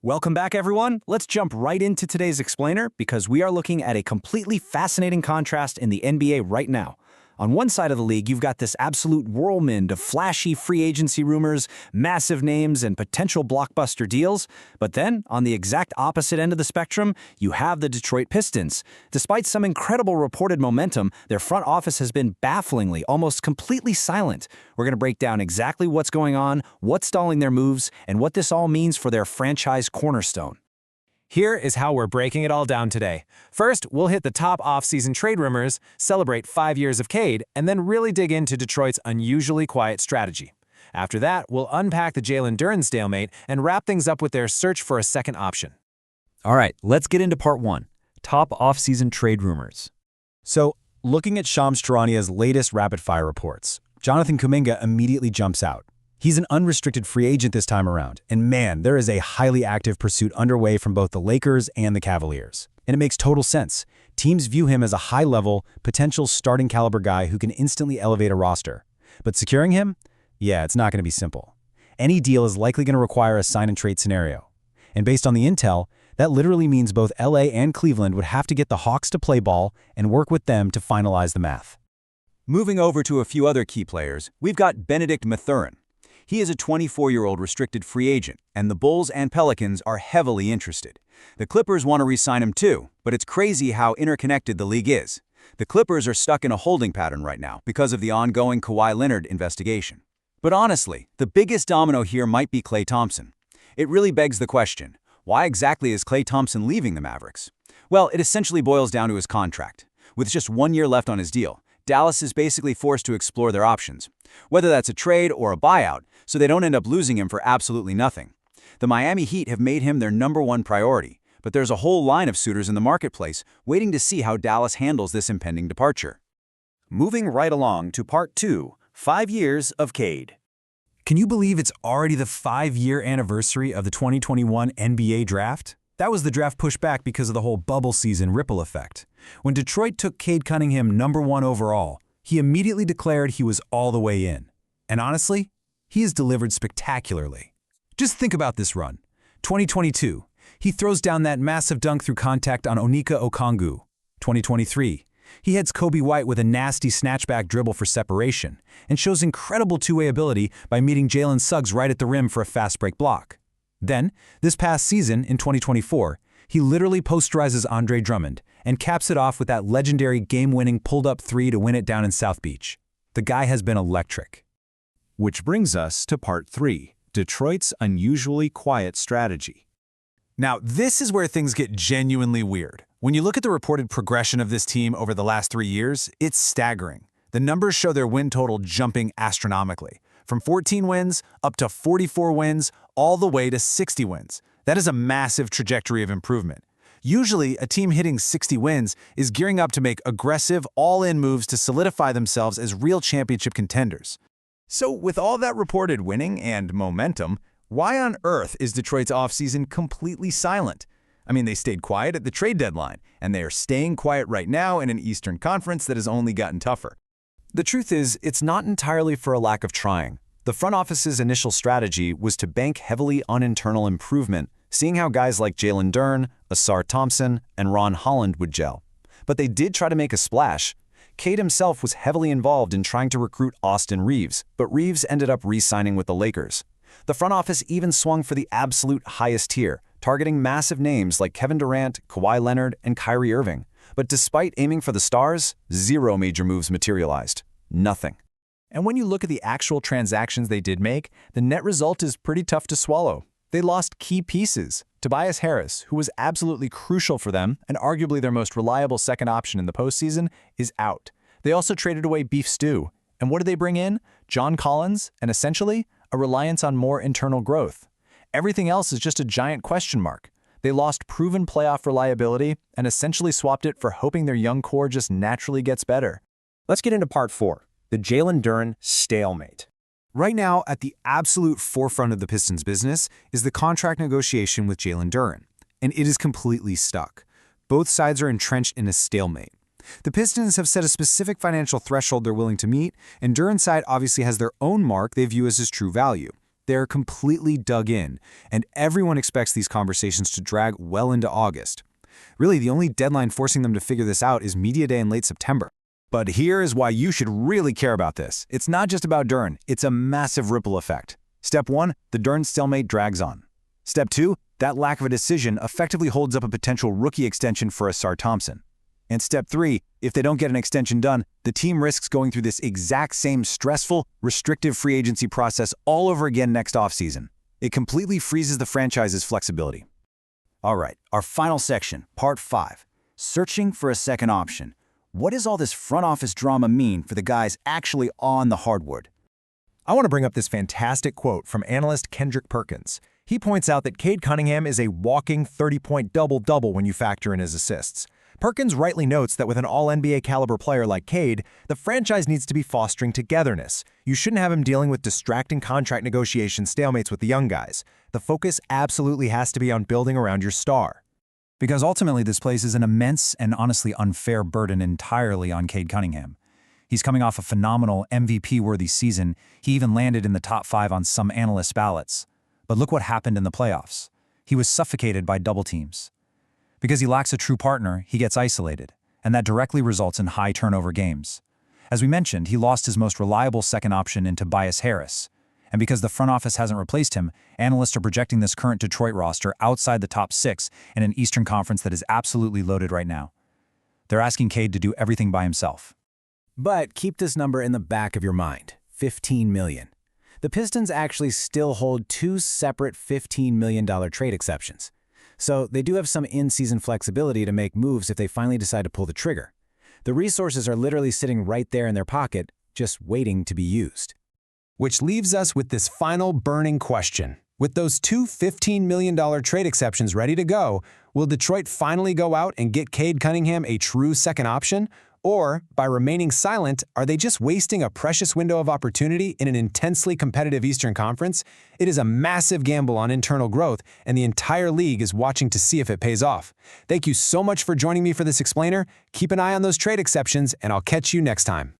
Welcome back, everyone. Let's jump right into today's explainer because we are looking at a completely fascinating contrast in the NBA right now. On one side of the league, you've got this absolute whirlwind of flashy free agency rumors, massive names, and potential blockbuster deals. But then, on the exact opposite end of the spectrum, you have the Detroit Pistons. Despite some incredible reported momentum, their front office has been bafflingly, almost completely silent. We're going to break down exactly what's going on, what's stalling their moves, and what this all means for their franchise cornerstone. Here is how we're breaking it all down today. First, we'll hit the top off-season trade rumors, celebrate 5 years of Cade, and then really dig into Detroit's unusually quiet strategy. After that, we'll unpack the Jaylen Duren stalemate and wrap things up with their search for a second option. All right, let's get into part one, top off-season trade rumors. So, looking at Shams Charania's latest rapid-fire reports, Jonathan Kuminga immediately jumps out. He's an unrestricted free agent this time around, and man, there is a highly active pursuit underway from both the Lakers and the Cavaliers. And it makes total sense. Teams view him as a high-level, potential starting caliber guy who can instantly elevate a roster. But securing him? Yeah, it's not going to be simple. Any deal is likely going to require a sign-and-trade scenario. And based on the intel, that literally means both LA and Cleveland would have to get the Hawks to play ball and work with them to finalize the math. Moving over to a few other key players, we've got Benedict Mathurin. He is a 24-year-old restricted free agent, and the Bulls and Pelicans are heavily interested. The Clippers want to re-sign him too, but it's crazy how interconnected the league is. The Clippers are stuck in a holding pattern right now because of the ongoing Kawhi Leonard investigation. But honestly, the biggest domino here might be Klay Thompson. It really begs the question, why exactly is Klay Thompson leaving the Mavericks? Well, it essentially boils down to his contract. With just 1 year left on his deal, Dallas is basically forced to explore their options, whether that's a trade or a buyout, so they don't end up losing him for absolutely nothing. The Miami Heat have made him their #1 priority, but there's a whole line of suitors in the marketplace waiting to see how Dallas handles this impending departure. Moving right along to part 2, 5 years of Cade. Can you believe it's already the 5-year anniversary of the 2021 NBA draft? That was the draft pushed back because of the whole bubble season ripple effect. When Detroit took Cade Cunningham #1 overall, he immediately declared he was all the way in. And honestly, he has delivered spectacularly. Just think about this run. 2022, he throws down that massive dunk through contact on Onyeka Okongwu. 2023, he heads Kobe White with a nasty snatchback dribble for separation and shows incredible two-way ability by meeting Jalen Suggs right at the rim for a fast break block. Then, this past season, in 2024, he literally posterizes Andre Drummond and caps it off with that legendary game-winning pulled-up three to win it down in South Beach. The guy has been electric. Which brings us to part 3, Detroit's unusually quiet strategy. Now, this is where things get genuinely weird. When you look at the reported progression of this team over the last 3 years, it's staggering. The numbers show their win total jumping astronomically, from 14 wins up to 44 wins, all the way to 60 wins. That is a massive trajectory of improvement. Usually, a team hitting 60 wins is gearing up to make aggressive, all-in moves to solidify themselves as real championship contenders. So with all that reported winning and momentum, why on earth is Detroit's offseason completely silent? I mean, they stayed quiet at the trade deadline, and they are staying quiet right now in an Eastern Conference that has only gotten tougher. The truth is, it's not entirely for a lack of trying. The front office's initial strategy was to bank heavily on internal improvement, seeing how guys like Jaylen Duren, Ausar Thompson, and Ron Holland would gel. But they did try to make a splash. Cade himself was heavily involved in trying to recruit Austin Reeves, but Reeves ended up re-signing with the Lakers. The front office even swung for the absolute highest tier, targeting massive names like Kevin Durant, Kawhi Leonard, and Kyrie Irving. But despite aiming for the stars, 0 major moves materialized. Nothing. And when you look at the actual transactions they did make, the net result is pretty tough to swallow. They lost key pieces. Tobias Harris, who was absolutely crucial for them and arguably their most reliable second option in the postseason, is out. They also traded away Beef Stew. And what did they bring in? John Collins, and essentially, a reliance on more internal growth. Everything else is just a giant question mark. They lost proven playoff reliability and essentially swapped it for hoping their young core just naturally gets better. Let's get into part 4, the Jaylen Duren stalemate. Right now, at the absolute forefront of the Pistons business is the contract negotiation with Jaylen Duren, and it is completely stuck. Both sides are entrenched in a stalemate. The Pistons have set a specific financial threshold they're willing to meet, and Duren's side obviously has their own mark they view as his true value. They're completely dug in, and everyone expects these conversations to drag well into August. Really, the only deadline forcing them to figure this out is Media Day in late September. But here is why you should really care about this. It's not just about Duren, it's a massive ripple effect. Step 1, the Duren stalemate drags on. Step 2, that lack of a decision effectively holds up a potential rookie extension for Asar Thompson. And Step 3, if they don't get an extension done, the team risks going through this exact same stressful, restrictive free agency process all over again next offseason. It completely freezes the franchise's flexibility. All right, our final section, Part 5. Searching for a second option. What does all this front office drama mean for the guys actually on the hardwood? I want to bring up this fantastic quote from analyst Kendrick Perkins. He points out that Cade Cunningham is a walking 30-point double-double when you factor in his assists. Perkins rightly notes that with an all-NBA caliber player like Cade, the franchise needs to be fostering togetherness. You shouldn't have him dealing with distracting contract negotiation stalemates with the young guys. The focus absolutely has to be on building around your star. Because ultimately this places an immense and honestly unfair burden entirely on Cade Cunningham. He's coming off a phenomenal MVP-worthy season. He even landed in the top 5 on some analysts' ballots. But look what happened in the playoffs. He was suffocated by double teams. Because he lacks a true partner, he gets isolated, and that directly results in high turnover games. As we mentioned, he lost his most reliable second option in Tobias Harris. And because the front office hasn't replaced him, analysts are projecting this current Detroit roster outside the top 6 in an Eastern Conference that is absolutely loaded right now. They're asking Cade to do everything by himself. But keep this number in the back of your mind, $15 million. The Pistons actually still hold 2 separate $15 million trade exceptions. So they do have some in-season flexibility to make moves if they finally decide to pull the trigger. The resources are literally sitting right there in their pocket, just waiting to be used. Which leaves us with this final burning question. With those 2 $15 million trade exceptions ready to go, will Detroit finally go out and get Cade Cunningham a true second option? Or, by remaining silent, are they just wasting a precious window of opportunity in an intensely competitive Eastern Conference? It is a massive gamble on internal growth, and the entire league is watching to see if it pays off. Thank you so much for joining me for this explainer. Keep an eye on those trade exceptions, and I'll catch you next time.